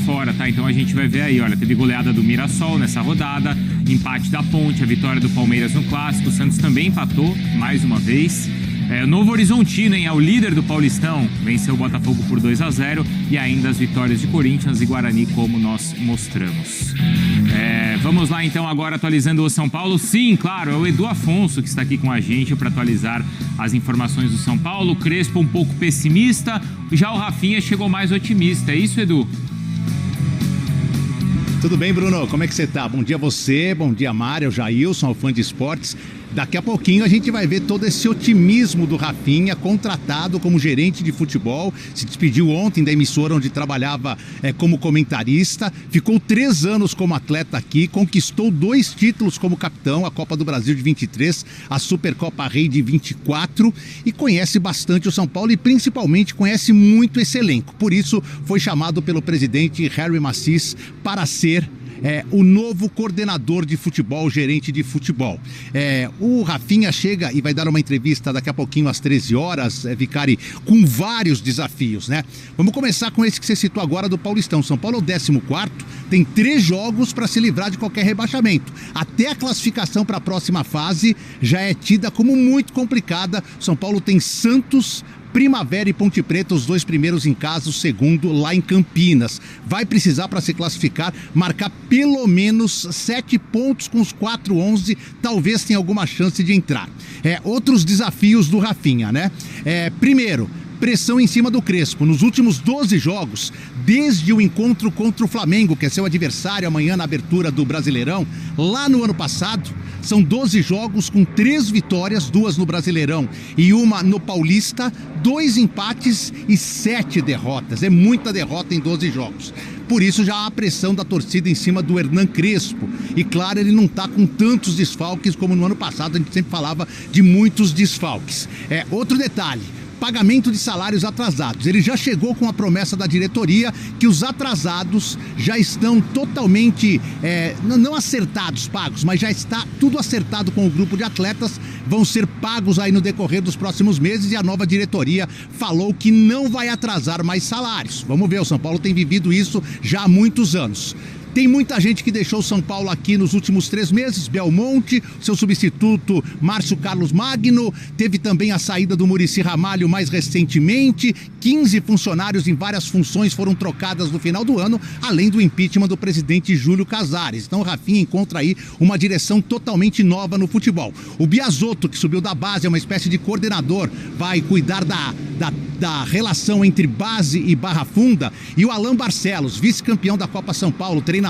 fora, tá? Então a gente vai ver aí, olha, teve goleada do Mirassol nessa rodada, empate da Ponte, a vitória do Palmeiras no Clássico, o Santos também empatou mais uma vez. Novo Horizontino, hein, é o líder do Paulistão, venceu o Botafogo por 2-0 e ainda as vitórias de Corinthians e Guarani, como nós mostramos. Vamos lá então agora atualizando o São Paulo. Sim, claro, é o Edu Afonso que está aqui com a gente para atualizar as informações do São Paulo. O Crespo um pouco pessimista, já o Rafinha chegou mais otimista, é isso, Edu? Tudo bem, Bruno? Como é que você tá? Bom dia a você, bom dia Mário, Jailson, fã de esportes. Daqui a pouquinho a gente vai ver todo esse otimismo do Rafinha, contratado como gerente de futebol, se despediu ontem da emissora onde trabalhava como comentarista, ficou 3 anos como atleta aqui, conquistou 2 títulos como capitão, a Copa do Brasil de 23, a Supercopa Rei de 24 e conhece bastante o São Paulo e principalmente conhece muito esse elenco. Por isso foi chamado pelo presidente Harry Macis para ser o novo coordenador de futebol, gerente de futebol. O Rafinha chega e vai dar uma entrevista daqui a pouquinho às 13 horas, Vicari, com vários desafios, né? Vamos começar com esse que você citou agora do Paulistão. São Paulo é o 14º, tem 3 jogos para se livrar de qualquer rebaixamento. Até a classificação para a próxima fase já é tida como muito complicada. São Paulo tem Santos, Primavera e Ponte Preta, os 2 primeiros em casa, o segundo lá em Campinas. Vai precisar, para se classificar, marcar pelo menos 7 pontos com os 4-11, talvez tenha alguma chance de entrar. Outros desafios do Rafinha, né? Primeiro, pressão em cima do Crespo. Nos últimos 12 jogos, desde o encontro contra o Flamengo, que é seu adversário amanhã na abertura do Brasileirão, lá no ano passado, são 12 jogos com 3 vitórias, 2 no Brasileirão e 1 no Paulista, 2 empates e 7 derrotas. É muita derrota em 12 jogos. Por isso já há a pressão da torcida em cima do Hernan Crespo. E claro, ele não está com tantos desfalques como no ano passado, a gente sempre falava de muitos desfalques. Outro detalhe, pagamento de salários atrasados. Ele já chegou com a promessa da diretoria que os atrasados já estão totalmente, não acertados, pagos, mas já está tudo acertado com o grupo de atletas, vão ser pagos aí no decorrer dos próximos meses e a nova diretoria falou que não vai atrasar mais salários. Vamos ver, o São Paulo tem vivido isso já há muitos anos. Tem muita gente que deixou o São Paulo aqui nos últimos 3 meses, Belmonte, seu substituto Márcio Carlos Magno, teve também a saída do Muricy Ramalho mais recentemente, 15 funcionários em várias funções foram trocadas no final do ano, além do impeachment do presidente Júlio Casares. Então o Rafinha encontra aí uma direção totalmente nova no futebol. O Biasotto, que subiu da base, é uma espécie de coordenador, vai cuidar da relação entre base e Barra Funda, e o Alan Barcelos, vice-campeão da Copa São Paulo, treinador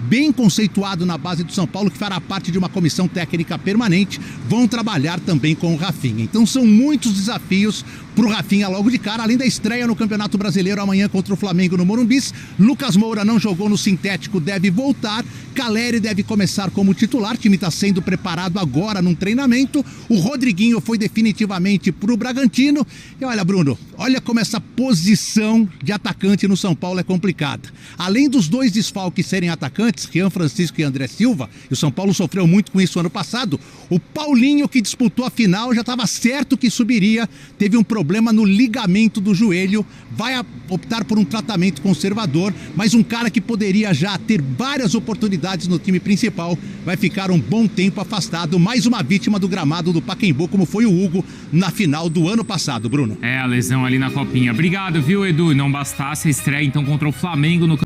bem conceituado na base do São Paulo, que fará parte de uma comissão técnica permanente, vão trabalhar também com o Rafinha. Então são muitos desafios para o Rafinha logo de cara, além da estreia no Campeonato Brasileiro amanhã contra o Flamengo no Morumbi. Lucas Moura não jogou no sintético, deve voltar. Caleri deve começar como titular, o time está sendo preparado agora num treinamento. O Rodriguinho foi definitivamente para o Bragantino. E olha, Bruno, olha como essa posição de atacante no São Paulo é complicada. Além dos 2 desfalques serem atacantes, Rian Francisco e André Silva, e o São Paulo sofreu muito com isso ano passado, o Paulinho, que disputou a final, já estava certo que subiria, teve um problema no ligamento do joelho, vai optar por um tratamento conservador, mas um cara que poderia já ter várias oportunidades no time principal, vai ficar um bom tempo afastado, mais uma vítima do gramado do Pacaembu, como foi o Hugo na final do ano passado, Bruno. A lesão ali na copinha. Obrigado, viu, Edu? Não bastasse a estreia então contra o Flamengo no...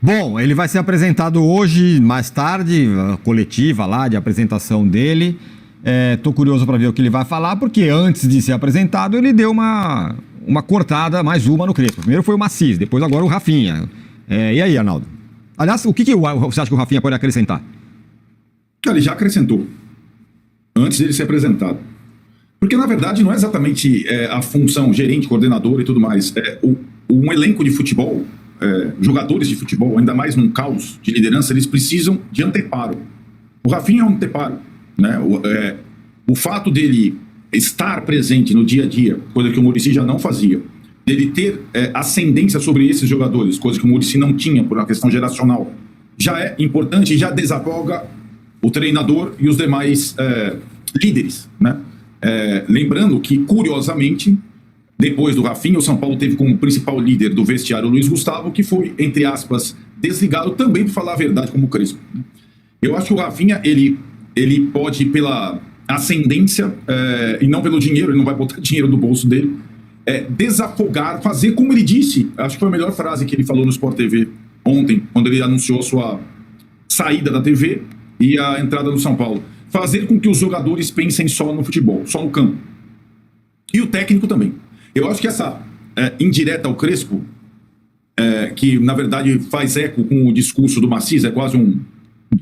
Bom, ele vai ser apresentado hoje, mais tarde, a coletiva lá de apresentação dele. Tô curioso para ver o que ele vai falar, porque antes de ser apresentado ele deu uma cortada, mais uma no Crespo. Primeiro foi o Macis, depois agora o Rafinha. E aí, Arnaldo? Aliás, o que você acha que o Rafinha pode acrescentar? Ele já acrescentou, antes de ele ser apresentado. Porque, na verdade, não é exatamente a função gerente, coordenador e tudo mais. Um elenco de futebol, jogadores de futebol, ainda mais num caos de liderança, eles precisam de anteparo. O Rafinha é um anteparo, né? O fato dele estar presente no dia a dia, coisa que o Muricy já não fazia, dele ter ascendência sobre esses jogadores, coisa que o Muricy não tinha por uma questão geracional, já é importante e já desafoga o treinador e os demais líderes, né? Lembrando que, curiosamente, Depois do Rafinha, o São Paulo teve como principal líder do vestiário o Luiz Gustavo, que foi, entre aspas, desligado também, por falar a verdade, como o Crespo. Eu acho que o Rafinha, ele pode, pela ascendência, e não pelo dinheiro, ele não vai botar dinheiro do bolso dele, desafogar, fazer como ele disse, acho que foi a melhor frase que ele falou no Sport TV ontem, quando ele anunciou sua saída da TV e a entrada no São Paulo. Fazer com que os jogadores pensem só no futebol, só no campo. E o técnico também. Eu acho que essa indireta ao Crespo, que na verdade faz eco com o discurso do Massis, é quase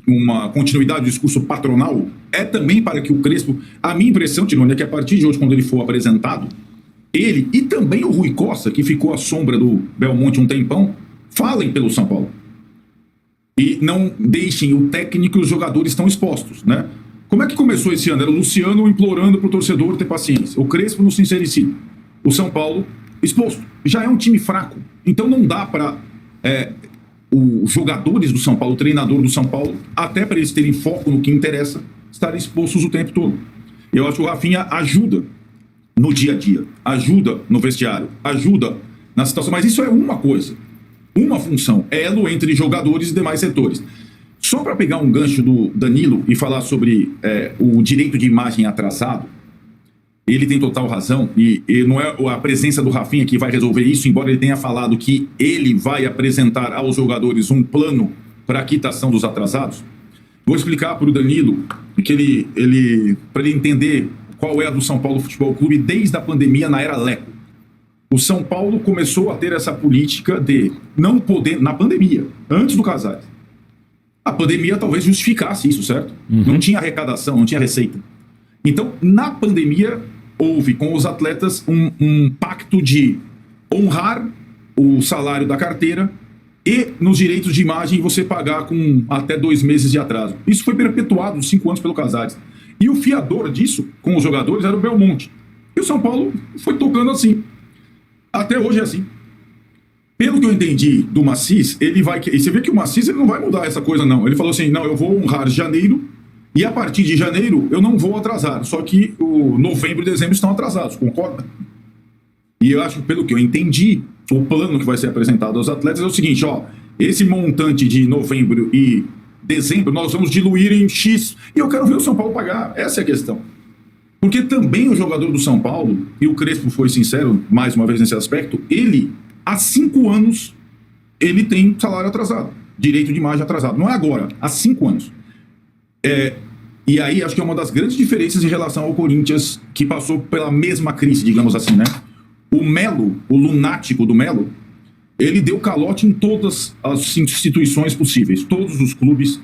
uma continuidade do discurso patronal, é também para que o Crespo, a minha impressão, Tirone, é que a partir de hoje, quando ele for apresentado, ele e também o Rui Costa, que ficou à sombra do Belmonte um tempão, falem pelo São Paulo. E não deixem o técnico e os jogadores tão expostos, né? Como é que começou esse ano? Era o Luciano implorando para o torcedor ter paciência, o Crespo no sincericídio, o São Paulo exposto. Já é um time fraco, então não dá para os jogadores do São Paulo, o treinador do São Paulo, até para eles terem foco no que interessa, estarem expostos o tempo todo. Eu acho que o Rafinha ajuda no dia a dia, ajuda no vestiário, ajuda na situação, mas isso é uma coisa, uma função, elo entre jogadores e demais setores. Só para pegar um gancho do Danilo e falar sobre o direito de imagem atrasado, ele tem total razão, e não é a presença do Rafinha que vai resolver isso, embora ele tenha falado que ele vai apresentar aos jogadores um plano para a quitação dos atrasados. Vou explicar para o Danilo, que para ele entender qual é a do São Paulo Futebol Clube desde a pandemia na era Leco. O São Paulo começou a ter essa política de não poder, na pandemia, antes do Casares. A pandemia talvez justificasse isso, certo? Não tinha arrecadação, não tinha receita. Então, na pandemia, houve com os atletas um pacto de honrar o salário da carteira e nos direitos de imagem você pagar com até 2 meses de atraso. Isso foi perpetuado 5 anos pelo Casares. E o fiador disso, com os jogadores, era o Belmonte. E o São Paulo foi tocando assim. Até hoje é assim. Pelo que eu entendi do Massis, ele vai... E você vê que o Massis ele não vai mudar essa coisa, não. Ele falou assim, não, eu vou honrar janeiro e a partir de janeiro eu não vou atrasar. Só que o novembro e dezembro estão atrasados, concorda? E eu acho que, pelo que eu entendi, o plano que vai ser apresentado aos atletas é o seguinte, ó, esse montante de novembro e dezembro nós vamos diluir em X e eu quero ver o São Paulo pagar. Essa é a questão. Porque também o jogador do São Paulo, e o Crespo foi sincero mais uma vez nesse aspecto, ele, há 5 anos, ele tem salário atrasado, direito de imagem atrasado. Não é agora, há 5 anos. E aí acho que é uma das grandes diferenças em relação ao Corinthians, que passou pela mesma crise, digamos assim, né? O Melo, o lunático do Melo, ele deu calote em todas as instituições possíveis, todos os clubes,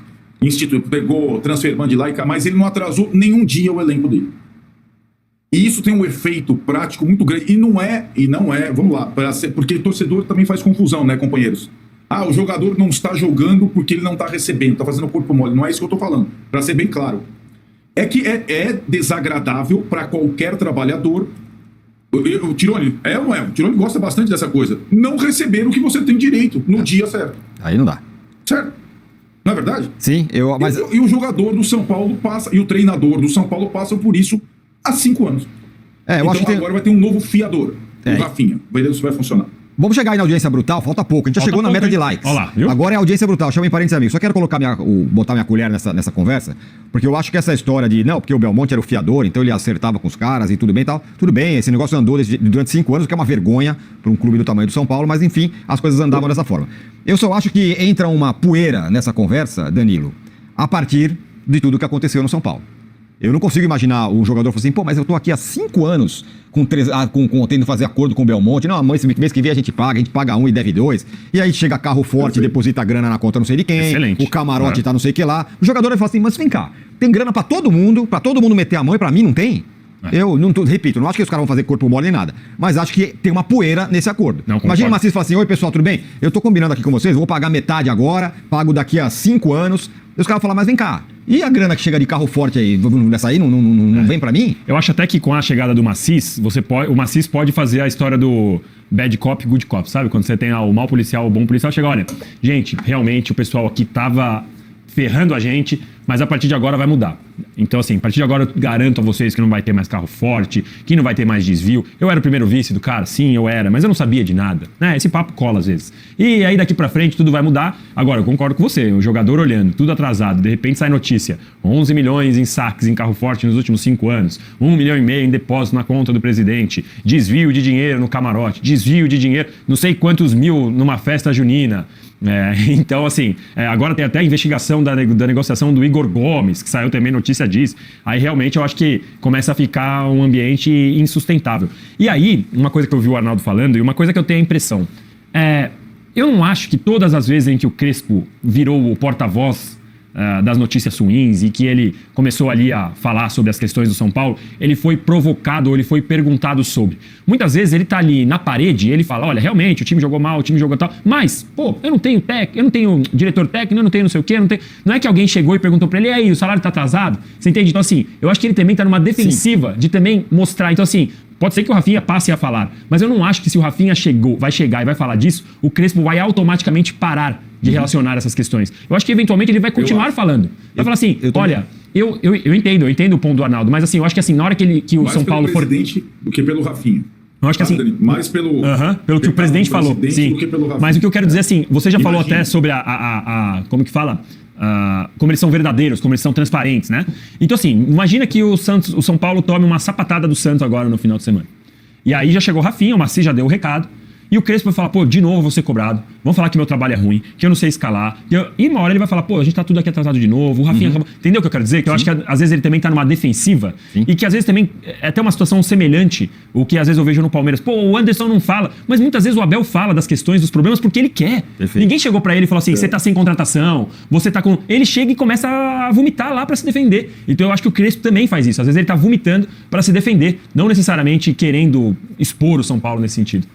pegou transfer de lá e cá, mas ele não atrasou nenhum dia o elenco dele. E isso tem um efeito prático muito grande. E não é, vamos lá, porque torcedor também faz confusão, né, companheiros? Ah, o jogador não está jogando porque ele não está recebendo, está fazendo corpo mole. Não é isso que eu estou falando, para ser bem claro. É que é desagradável para qualquer trabalhador. O Tirone, ou não é? O Tirone gosta bastante dessa coisa. Não receber o que você tem direito no dia certo. Aí não dá. Certo? Não é verdade? Sim, mas... E o jogador do São Paulo passa, e o treinador do São Paulo passam por isso há 5 anos. Eu acho que agora vai ter um novo fiador, o Rafinha. Vai ver se vai funcionar. Vamos chegar aí na audiência brutal, falta pouco. A gente já chegou na meta de likes. Olha lá, viu? Agora é audiência brutal, chamem parentes e amigos. Só quero colocar botar minha colher nessa conversa, porque eu acho que essa história de, não, porque o Belmonte era o fiador, então ele acertava com os caras e tudo bem e tal. Tudo bem, esse negócio andou durante 5 anos, o que é uma vergonha para um clube do tamanho do São Paulo, mas enfim, as coisas andavam dessa forma. Eu só acho que entra uma poeira nessa conversa, Danilo, a partir de tudo que aconteceu no São Paulo. Eu não consigo imaginar o jogador falando assim, pô, mas eu tô aqui há 5 anos tentando fazer acordo com o Belmonte. Não, esse mês que vem a gente paga 1 e deve 2. E aí chega carro forte, deposita grana na conta não sei de quem. Excelente. O camarote tá não sei o que lá. O jogador vai falar assim, mas vem cá, tem grana pra todo mundo meter a mão e pra mim não tem? Eu repito, não acho que os caras vão fazer corpo mole nem nada, mas acho que tem uma poeira nesse acordo. Imagina o Massis falar assim, oi pessoal, tudo bem? Eu tô combinando aqui com vocês, vou pagar metade agora, pago daqui a 5 anos. E os caras falam, mas vem cá, e a grana que chega de carro forte aí, nessa aí não vem pra mim? Eu acho até que com a chegada do Massis, o Massis pode fazer a história do bad cop, good cop, sabe? Quando você tem o mau policial, o bom policial, chega, olha, gente, realmente o pessoal aqui tava ferrando a gente, mas a partir de agora vai mudar. Então, assim, a partir de agora eu garanto a vocês que não vai ter mais carro forte, que não vai ter mais desvio. Eu era o primeiro vice do cara? Sim, eu era, mas eu não sabia de nada. Né? Esse papo cola às vezes. E aí daqui pra frente tudo vai mudar. Agora, eu concordo com você, o jogador olhando, tudo atrasado, de repente sai notícia, 11 milhões em saques em carro forte nos últimos 5 anos, 1,5 milhão em depósito na conta do presidente, desvio de dinheiro no camarote, desvio de dinheiro, não sei quantos mil numa festa junina. Então, assim, agora tem até a investigação da negociação do Igor Gomes, que saiu também notícia disso. Aí, realmente, eu acho que começa a ficar um ambiente insustentável. E aí, uma coisa que eu vi o Arnaldo falando, e uma coisa que eu tenho a impressão, eu não acho que todas as vezes em que o Crespo virou o porta-voz das notícias ruins e que ele começou ali a falar sobre as questões do São Paulo, ele foi provocado ou ele foi perguntado sobre. Muitas vezes ele tá ali na parede e ele fala, olha, realmente o time jogou mal, o time jogou tal, mas, pô, eu não tenho diretor técnico, eu não tenho não sei o quê, não é que alguém chegou e perguntou pra ele, e aí, o salário tá atrasado? Você entende? Então, assim, eu acho que ele também tá numa defensiva de também mostrar, então assim, pode ser que o Rafinha passe a falar, mas eu não acho que se o Rafinha vai chegar e vai falar disso, o Crespo vai automaticamente parar de relacionar essas questões. Eu acho que eventualmente ele vai continuar falando. Vai falar assim, olha, eu entendo o ponto do Arnaldo, mas assim, eu acho que assim, na hora que o São Paulo for... Mais pelo presidente do que pelo Rafinha. Eu acho que assim... Mais pelo que o presidente falou, sim. Do que pelo Rafinha. Mas o que eu quero dizer assim, você já falou Imagina. até sobre como que fala? Como eles são verdadeiros, como eles são transparentes, né? Então assim, imagina que o São Paulo tome uma sapatada do Santos agora no final de semana. E aí já chegou o Rafinha, o Maci já deu o recado. E o Crespo vai falar, pô, de novo eu vou ser cobrado. Vão falar que meu trabalho é ruim, que eu não sei escalar. E uma hora ele vai falar, pô, a gente tá tudo aqui atrasado de novo. O Rafinha acabou... Entendeu o que eu quero dizer? Que eu acho que às vezes ele também tá numa defensiva. Sim. E que às vezes também é até uma situação semelhante o que às vezes eu vejo no Palmeiras. Pô, o Anderson não fala. Mas muitas vezes o Abel fala das questões, dos problemas, porque ele quer. Perfeito. Ninguém chegou pra ele e falou assim, você tá sem contratação, você tá com... Ele chega e começa a vomitar lá pra se defender. Então eu acho que o Crespo também faz isso. Às vezes ele tá vomitando pra se defender, não necessariamente querendo expor o São Paulo nesse sentido.